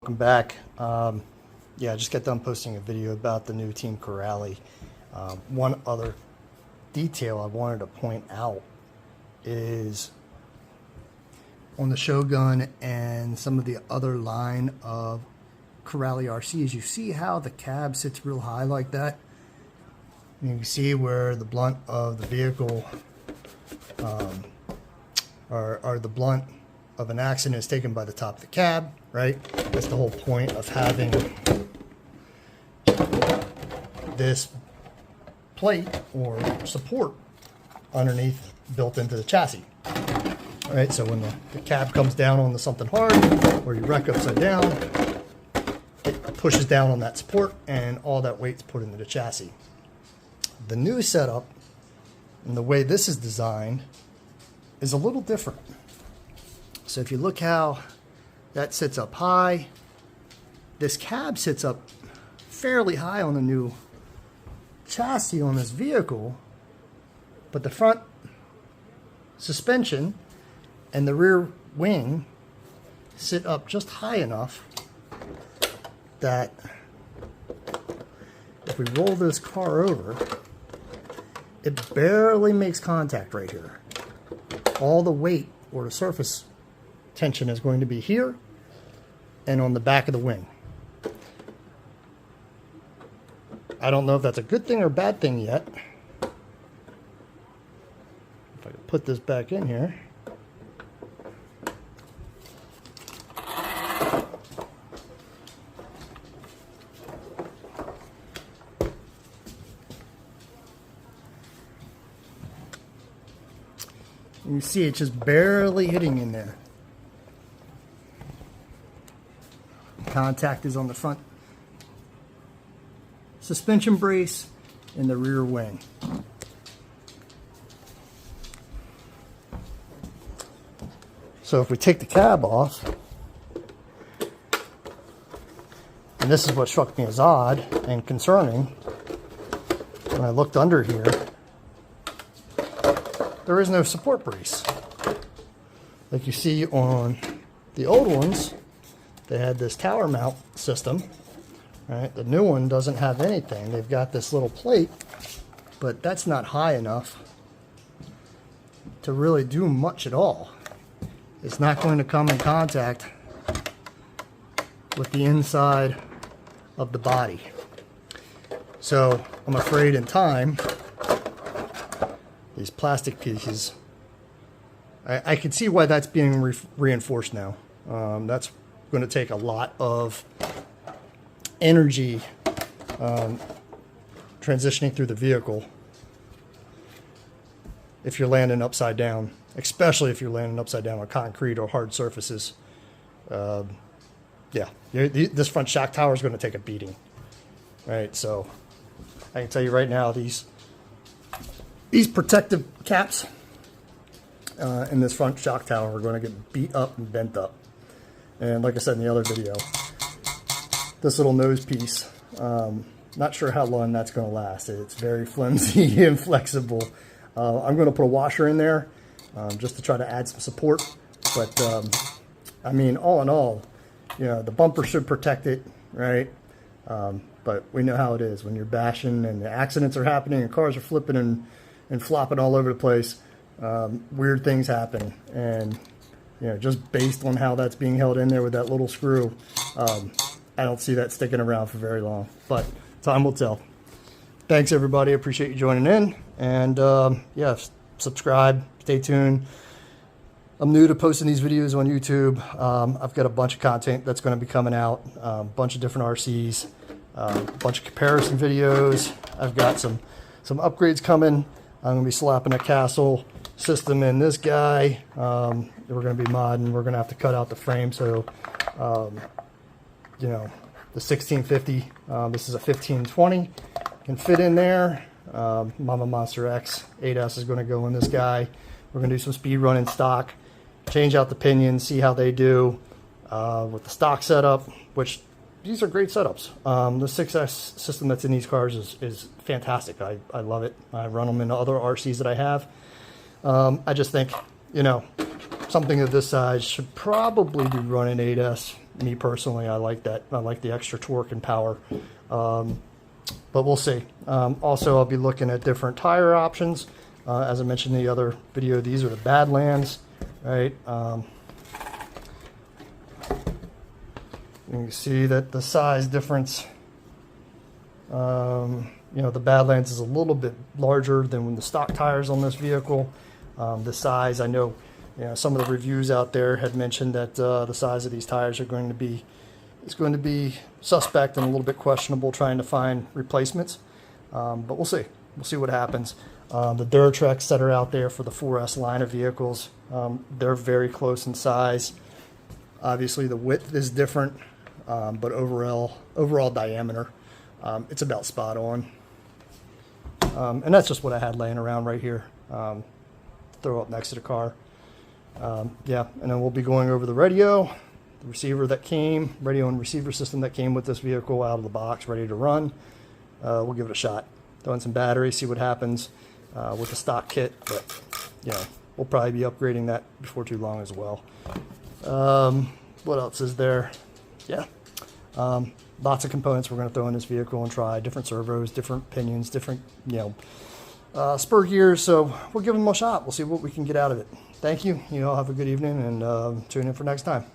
welcome back. Yeah, I just got done posting a video about the new Team Corally. One other detail I wanted to point out is on the Shogun and some of the other line of Corally RCs, you see how the cab sits real high like that? You can see where the blunt of the vehicle or the blunt of an accident is taken by the top of the cab, right? That's the whole point of having this plate or support underneath built into the chassis. All right, so when the cab comes down onto something hard or you wreck upside down, it pushes down on that support and all that weight's put into the chassis. The new setup and the way this is designed is a little different. So if you look how that sits up high, this cab sits up fairly high on the new chassis on this vehicle, but the front suspension and the rear wing sit up just high enough that if we roll this car over, it barely makes contact right here. All the weight or the surface tension is going to be here and on the back of the wing. I don't know if that's a good thing or a bad thing yet. If I can put this back in here. And you see it's just barely hitting in there. Contact is on the front suspension brace and the rear wing. So if we take the cab off, and this is what struck me as odd and concerning when I looked under here, there is no support brace. Like you see on the old ones, they had this tower mount system, right? The new one doesn't have anything. They've got this little plate, but that's not high enough to really do much at all. It's not going to come in contact with the inside of the body. So I'm afraid in time, these plastic pieces, I can see why that's being reinforced now. That's going to take a lot of energy transitioning through the vehicle if you're landing upside down, especially if you're landing upside down on concrete or hard surfaces. Yeah, this front shock tower is going to take a beating, right? So I can tell you right now, these protective caps in this front shock tower are going to get beat up and bent up. And like I said in the other video, this little nose piece, not sure how long that's going to last. It's very flimsy and flexible. I'm going to put a washer in there just to try to add some support. But I mean, all in all, you know, the bumper should protect it, right? But we know how it is when you're bashing and the accidents are happening and cars are flipping and flopping all over the place. Weird things happen, and you know, just based on how that's being held in there with that little screw, I don't see that sticking around for very long, but time will tell. Thanks everybody, appreciate you joining in, and yeah, subscribe, stay tuned. I'm new to posting these videos on YouTube. I've got a bunch of content that's going to be coming out, a bunch of different RCs, a bunch of comparison videos. I've got some upgrades coming. I'm going to be slapping a Castle system in this guy. We're going to be modding. We're going to have to cut out the frame. So, you know, the 1650, this is a 1520, can fit in there. Mama Monster X 8S is going to go in this guy. We're going to do some speed running stock, change out the pinions, see how they do with the stock setup, which these are great setups. The 6S system that's in these cars is fantastic. I love it. I run them in other RCs that I have. I just think, you know, something of this size should probably be running 8S. Me personally, I like that. I like the extra torque and power. But we'll see. Also, I'll be looking at different tire options. As I mentioned in the other video, these are the Badlands, right? You can see that the size difference, you know, the Badlands is a little bit larger than the stock tires on this vehicle. The size, I know, you know, some of the reviews out there had mentioned that the size of these tires are going to be suspect and a little bit questionable trying to find replacements. But we'll see. We'll see what happens. The Duratreks that are out there for the 4S line of vehicles, they're very close in size. Obviously, the width is different, but overall diameter, it's about spot on. And that's just what I had laying around right here. Throw up next to the car. Yeah, and then we'll be going over the radio, the receiver that came, radio and receiver system that came with this vehicle out of the box, ready to run. We'll give it a shot. Throw in some batteries, see what happens with the stock kit. But, you know, we'll probably be upgrading that before too long as well. What else is there? Yeah. Lots of components we're going to throw in this vehicle and try. Different servos, different pinions, different, you know, spur gears. So we'll give them a shot. We'll see what we can get out of it. Thank you. You all have a good evening, and tune in for next time.